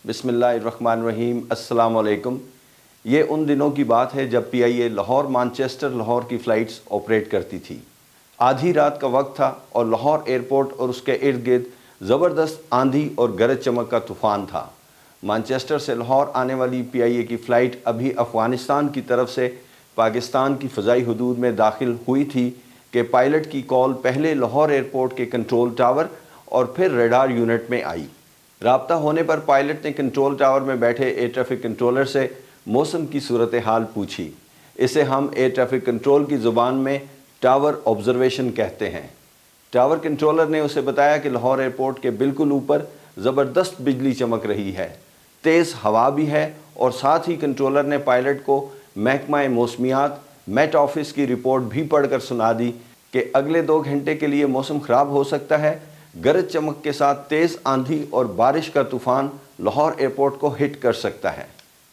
बिस्मिल्लाहिर्रहमानिर्रहीम। अस्सलाम वालेकुम। ये उन दिनों की बात है जब PIA लाहौर मानचेस्टर लाहौर की फ़्लाइट्स ऑपरेट करती थी। आधी रात का वक्त था और लाहौर एयरपोर्ट और उसके इर्द गिर्द ज़बरदस्त आंधी और गरज चमक का तूफ़ान था। मानचेस्टर से लाहौर आने वाली PIA की फ़्लाइट अभी अफ़गानिस्तान की तरफ से पाकिस्तान की फ़ज़ाई हदूद में दाखिल हुई थी कि पायलट की कॉल पहले लाहौर एयरपोर्ट के कंट्रोल टावर और फिर रडार यूनिट में आई। राब्ता होने पर पायलट ने कंट्रोल टावर में बैठे एयर ट्रैफिक कंट्रोलर से मौसम की सूरत हाल पूछी। इसे हम एयर ट्रैफिक कंट्रोल की ज़ुबान में टावर ऑब्जर्वेशन कहते हैं। टावर कंट्रोलर ने उसे बताया कि लाहौर एयरपोर्ट के बिल्कुल ऊपर ज़बरदस्त बिजली चमक रही है, तेज़ हवा भी है और साथ ही कंट्रोलर ने पायलट को महकमा मौसमियात मेट ऑफिस की रिपोर्ट भी पढ़कर सुना दी कि अगले 2 घंटे के लिए मौसम ख़राब हो सकता है। गरज चमक के साथ तेज़ आंधी और बारिश का तूफ़ान लाहौर एयरपोर्ट को हिट कर सकता है।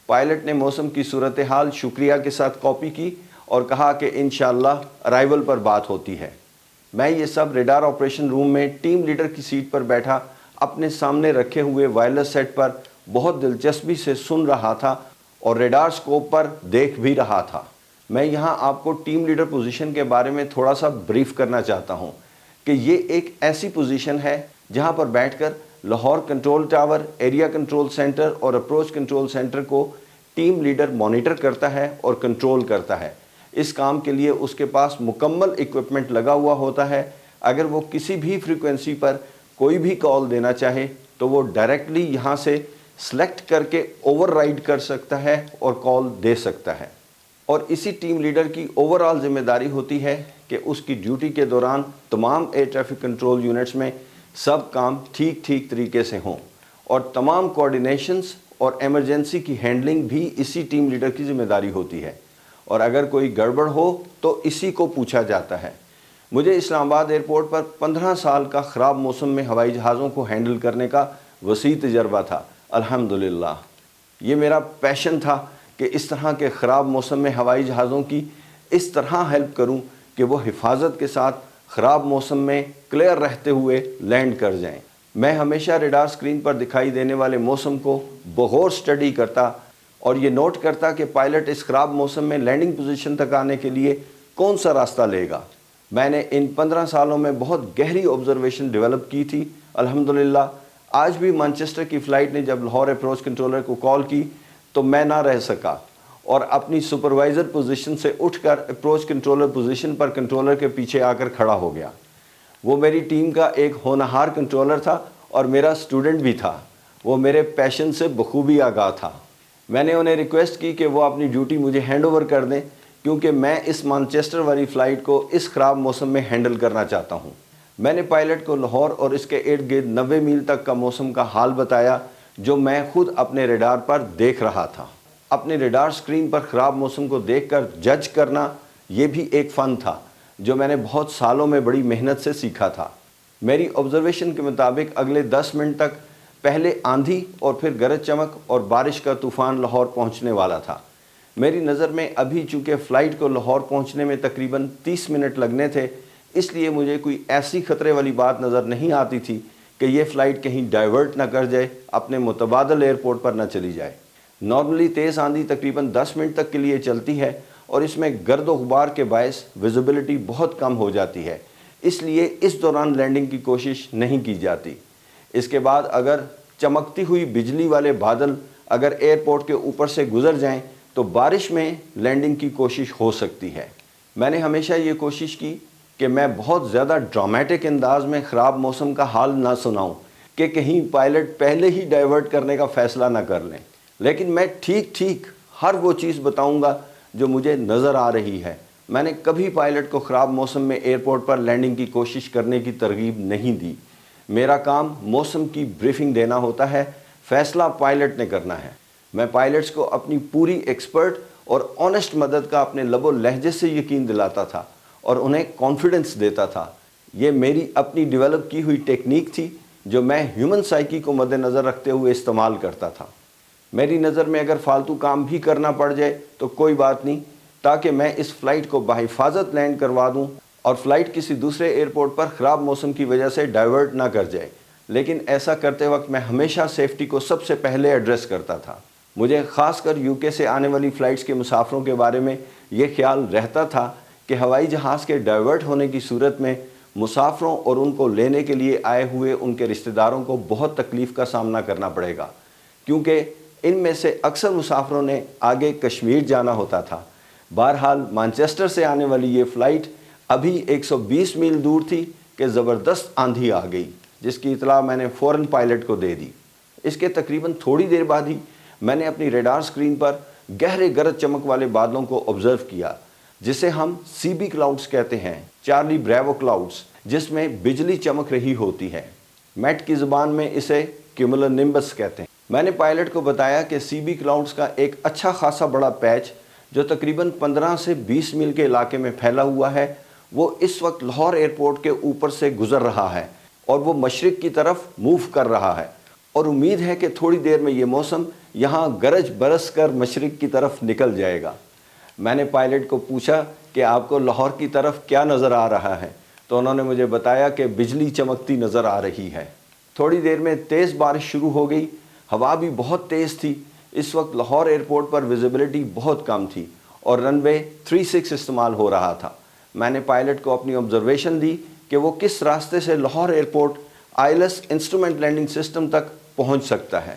पायलट ने मौसम की सूरत हाल शुक्रिया के साथ कॉपी की और कहा कि इंशाअल्लाह अराइवल पर बात होती है। मैं ये सब रडार ऑपरेशन रूम में टीम लीडर की सीट पर बैठा अपने सामने रखे हुए वायरलेस सेट पर बहुत दिलचस्पी से सुन रहा था और रडार स्कोप पर देख भी रहा था। मैं यहाँ आपको टीम लीडर पोजीशन के बारे में थोड़ा सा ब्रीफ करना चाहता हूँ कि ये एक ऐसी पोजीशन है जहाँ पर बैठकर Lahore control tower, area control centre और अप्रोच कंट्रोल सेंटर को टीम लीडर मॉनिटर करता है और कंट्रोल करता है। इस काम के लिए उसके पास मुकम्मल इक्विपमेंट लगा हुआ होता है। अगर वो किसी भी फ्रीक्वेंसी पर कोई भी कॉल देना चाहे तो वो डायरेक्टली यहाँ से सेलेक्ट करके ओवरराइड कर सकता है और कॉल दे सकता है। और इसी टीम लीडर की ओवरऑल जिम्मेदारी होती है कि उसकी ड्यूटी के दौरान तमाम एयर ट्रैफिक कंट्रोल यूनिट्स में सब काम ठीक तरीके से हों और तमाम कोऑर्डिनेशंस और इमरजेंसी की हैंडलिंग भी इसी टीम लीडर की जिम्मेदारी होती है और अगर कोई गड़बड़ हो तो इसी को पूछा जाता है। मुझे इस्लामाबाद एयरपोर्ट पर 15 साल का ख़राब मौसम में हवाई जहाज़ों को हैंडल करने का वसी तजर्बा था। अल्हम्दुलिल्लाह, ये मेरा पैशन था कि इस तरह के ख़राब मौसम में हवाई जहाज़ों की इस तरह हेल्प करूं कि वो हिफाजत के साथ ख़राब मौसम में क्लियर रहते हुए लैंड कर जाएं। मैं हमेशा रडार स्क्रीन पर दिखाई देने वाले मौसम को बगौर स्टडी करता और ये नोट करता कि पायलट इस ख़राब मौसम में लैंडिंग पोजीशन तक आने के लिए कौन सा रास्ता लेगा। मैंने इन 15 सालों में बहुत गहरी ऑब्जर्वेशन डेवलप की थी। अल्हम्दुलिल्लाह आज भी मैनचेस्टर की फ़्लाइट ने जब लाहौर अप्रोच कंट्रोलर को कॉल की तो मैं ना रह सका और अपनी सुपरवाइज़र पोजीशन से उठकर अप्रोच कंट्रोलर पोजीशन पर कंट्रोलर के पीछे आकर खड़ा हो गया। वो मेरी टीम का एक होनहार कंट्रोलर था और मेरा स्टूडेंट भी था। वो मेरे पैशन से बखूबी आगाह था। मैंने उन्हें रिक्वेस्ट की कि वो अपनी ड्यूटी मुझे हैंड ओवर कर दें क्योंकि मैं इस मैनचेस्टर वाली फ़्लाइट को इस ख़राब मौसम में हैंडल करना चाहता हूँ। मैंने पायलट को लाहौर और इसके इर्द गिर्द 90 मील तक का मौसम का हाल बताया जो मैं खुद अपने रडार पर देख रहा था। अपने रडार स्क्रीन पर ख़राब मौसम को देखकर जज करना ये भी एक फ़न था जो मैंने बहुत सालों में बड़ी मेहनत से सीखा था। मेरी ऑब्जर्वेशन के मुताबिक अगले 10 मिनट तक पहले आंधी और फिर गरज चमक और बारिश का तूफ़ान लाहौर पहुंचने वाला था। मेरी नज़र में अभी चूँकि फ़्लाइट को लाहौर पहुंचने में तकरीबन 30 मिनट लगने थे, इसलिए मुझे कोई ऐसी ख़तरे वाली बात नज़र नहीं आती थी कि ये फ़्लाइट कहीं डाइवर्ट ना कर जाए, अपने मुतबादल एयरपोर्ट पर ना चली जाए। नॉर्मली तेज़ आंधी तकरीबन 10 मिनट तक के लिए चलती है और इसमें गर्द व गुबार के बायस विजिबिलिटी बहुत कम हो जाती है, इसलिए इस दौरान लैंडिंग की कोशिश नहीं की जाती। इसके बाद अगर चमकती हुई बिजली वाले बादल अगर एयरपोर्ट के ऊपर से गुजर जाएं तो बारिश में लैंडिंग की कोशिश हो सकती है। मैंने हमेशा ये कोशिश की कि मैं बहुत ज़्यादा ड्रामेटिक अंदाज में ख़राब मौसम का हाल ना सुनाऊं कि कहीं पायलट पहले ही डाइवर्ट करने का फ़ैसला ना कर लें, लेकिन मैं ठीक हर वो चीज़ बताऊंगा जो मुझे नज़र आ रही है। मैंने कभी पायलट को ख़राब मौसम में एयरपोर्ट पर लैंडिंग की कोशिश करने की तरगीब नहीं दी। मेरा काम मौसम की ब्रीफिंग देना होता है, फ़ैसला पायलट ने करना है। मैं पायलट्स को अपनी पूरी एक्सपर्ट और ऑनेस्ट मदद का अपने लबो लहजे से यकीन दिलाता था और उन्हें कॉन्फिडेंस देता था। ये मेरी अपनी डेवलप की हुई टेक्निक थी जो मैं ह्यूमन साइकी को मद्देनज़र रखते हुए इस्तेमाल करता था। मेरी नज़र में अगर फालतू काम भी करना पड़ जाए तो कोई बात नहीं, ताकि मैं इस फ़्लाइट को बाहिफाजत लैंड करवा दूं और फ़्लाइट किसी दूसरे एयरपोर्ट पर ख़राब मौसम की वजह से डाइवर्ट ना कर जाए। لیکن ایسا کرتے وقت میں ہمیشہ سیفٹی کو سب سے پہلے ایڈریس کرتا تھا۔ مجھے خاص کر UK سے آنے والی فلائٹس کے مسافروں کے بارے میں یہ خیال رہتا تھا کہ ہوائی جہاز کے ڈائیورٹ ہونے کی صورت میں مسافروں اور ان کو لینے کے لیے آئے ہوئے ان کے رشتہ داروں کو بہت تکلیف کا سامنا کرنا پڑے گا، کیونکہ ان میں سے اکثر مسافروں نے آگے کشمیر جانا ہوتا تھا۔ بہرحال مانچسٹر سے آنے والی یہ فلائٹ ابھی 120 میل دور تھی کہ زبردست آندھی آ گئی، جس کی اطلاع میں نے فوراً پائلٹ کو دے دی۔ اس کے تقریباً تھوڑی دیر بعد ہی میں نے اپنی ریڈار سکرین پر گہرے گرج چمک والے بادلوں کو آبزرو کیا، جسے ہم CB کلاؤڈز کہتے ہیں، چارلی بریوو کلاؤڈز، جس میں بجلی چمک رہی ہوتی ہے۔ میٹ کی زبان میں اسے کیومولونمبس کہتے ہیں۔ میں نے پائلٹ کو بتایا کہ CB کلاؤڈز کا ایک اچھا خاصا بڑا پیچ جو تقریباً 15 سے 20 میل کے علاقے میں پھیلا ہوا ہے، وہ اس وقت لاہور ایئرپورٹ کے اوپر سے گزر رہا ہے اور وہ مشرق کی طرف موو کر رہا ہے، اور امید ہے کہ تھوڑی دیر میں یہ موسم یہاں گرج برس کر مشرق کی طرف نکل جائے گا۔ میں نے پائلٹ کو پوچھا کہ آپ کو لاہور کی طرف کیا نظر آ رہا ہے، تو انہوں نے مجھے بتایا کہ بجلی چمکتی نظر آ رہی ہے۔ تھوڑی دیر میں تیز بارش شروع ہو گئی، ہوا بھی بہت تیز تھی۔ اس وقت لاہور ایئرپورٹ پر ویزیبلٹی بہت کم تھی اور رن وے 36 استعمال ہو رہا تھا۔ میں نے پائلٹ کو اپنی آبزرویشن دی کہ وہ کس راستے سے Lahore airport ILS instrument landing system تک پہنچ سکتا ہے۔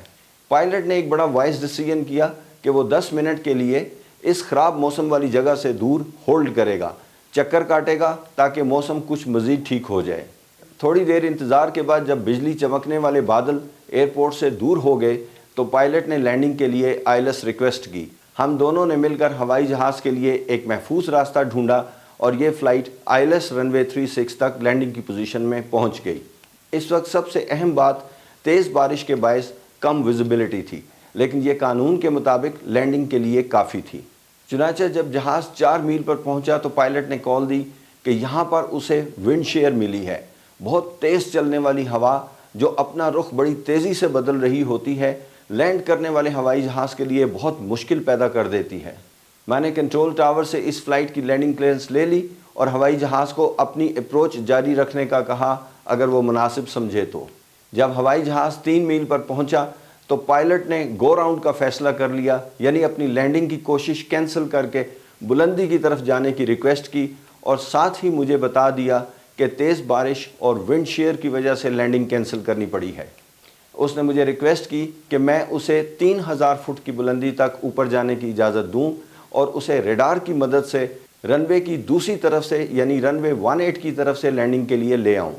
پائلٹ نے ایک بڑا وائز ڈیسیژن کیا کہ وہ 10 منٹ کے لیے اس خراب موسم والی جگہ سے دور ہولڈ کرے گا، چکر کاٹے گا تاکہ موسم کچھ مزید ٹھیک ہو جائے۔ تھوڑی دیر انتظار کے بعد جب بجلی چمکنے والے بادل ایئرپورٹ سے دور ہو گئے تو پائلٹ نے لینڈنگ کے لیے ILS ریکویسٹ کی۔ ہم دونوں نے مل کر ہوائی جہاز کے لیے ایک محفوظ راستہ ڈھونڈا اور یہ فلائٹ ILS رن وے 36 تک لینڈنگ کی پوزیشن میں پہنچ گئی۔ اس وقت سب سے اہم بات تیز بارش کے باعث کم ویزیبلٹی تھی، لیکن یہ قانون کے مطابق لینڈنگ کے لیے کافی تھی۔ چنانچہ جب جہاز 4 میل پر پہنچا تو پائلٹ نے کال دی کہ یہاں پر اسے ونڈ شیئر ملی ہے، بہت تیز چلنے والی ہوا جو اپنا رخ بڑی تیزی سے بدل رہی ہوتی ہے، لینڈ کرنے والے ہوائی جہاز کے لیے بہت مشکل پیدا کر دیتی ہے۔ میں نے کنٹرول ٹاور سے اس فلائٹ کی لینڈنگ کلیئرنس لے لی اور ہوائی جہاز کو اپنی اپروچ جاری رکھنے کا کہا اگر وہ مناسب سمجھے تو۔ جب ہوائی جہاز 3 میل پر پہنچا تو پائلٹ نے گو راؤنڈ کا فیصلہ کر لیا، یعنی اپنی لینڈنگ کی کوشش کینسل کر کے بلندی کی طرف جانے کی ریکویسٹ کی، اور ساتھ ہی مجھے بتا دیا کہ تیز بارش اور ونڈ شیئر کی وجہ سے لینڈنگ کینسل کرنی پڑی ہے۔ اس نے مجھے ریکویسٹ کی کہ میں اسے 3000 فٹ کی بلندی تک اوپر جانے کی اجازت دوں اور اسے ریڈار کی مدد سے رن وے کی دوسری طرف سے یعنی رن وے 18 کی طرف سے لینڈنگ کے لیے لے آؤں۔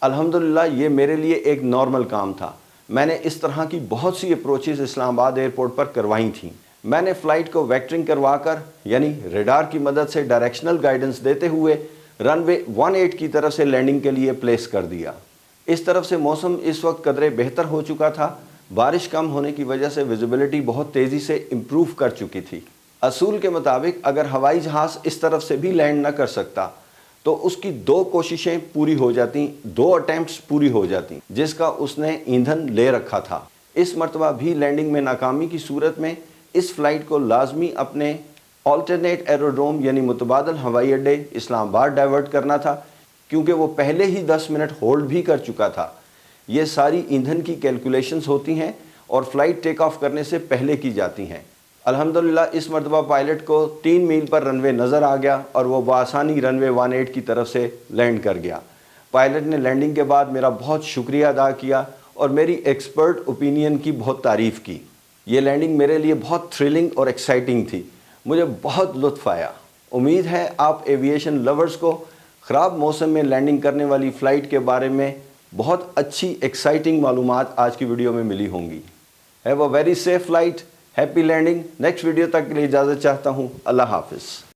الحمدللہ یہ میرے لیے ایک نارمل کام تھا۔ میں نے اس طرح کی بہت سی اپروچز اسلام آباد ایئرپورٹ پر کروائی تھیں۔ میں نے فلائٹ کو ویکٹرنگ کروا کر یعنی ریڈار کی مدد سے ڈائریکشنل گائیڈنس دیتے ہوئے رن وے 18 کی طرف سے لینڈنگ کے لیے پلیس کر دیا۔ اس طرف سے موسم اس وقت قدرے بہتر ہو چکا تھا، بارش کم ہونے کی وجہ سے ویزیبلٹی بہت تیزی سے امپروو کر چکی تھی۔ اصول کے مطابق اگر ہوائی جہاز اس طرف سے بھی لینڈ نہ کر سکتا تو اس کی 2 کوششیں پوری ہو جاتی، 2 اٹیمپٹس پوری ہو جاتی، جس کا اس نے ایندھن لے رکھا تھا۔ اس مرتبہ بھی لینڈنگ میں ناکامی کی صورت میں اس فلائٹ کو لازمی اپنے آلٹرنیٹ ایروڈروم یعنی متبادل ہوائی اڈے اسلام آباد ڈائیورٹ کرنا تھا، کیونکہ وہ پہلے ہی 10 منٹ ہولڈ بھی کر چکا تھا۔ یہ ساری ایندھن کی کیلکولیشنز ہوتی ہیں اور فلائٹ ٹیک آف کرنے سے پہلے کی جاتی ہیں۔ الحمدللہ اس مرتبہ پائلٹ کو 3 میل پر رن وے نظر آ گیا اور وہ بآسانی رن وے 18 کی طرف سے لینڈ کر گیا۔ پائلٹ نے لینڈنگ کے بعد میرا بہت شکریہ ادا کیا اور میری ایکسپرٹ اوپینین کی بہت تعریف کی۔ یہ لینڈنگ میرے لیے بہت تھرلنگ اور ایکسائٹنگ تھی، مجھے بہت لطف آیا۔ امید ہے آپ ایویشن لورز کو خراب موسم میں لینڈنگ کرنے والی فلائٹ کے بارے میں بہت اچھی ایکسائٹنگ معلومات آج کی ویڈیو میں ملی ہوں گی۔ Have a very safe flight, happy landing. Next video تک کے لیے اجازت چاہتا ہوں۔ اللہ حافظ۔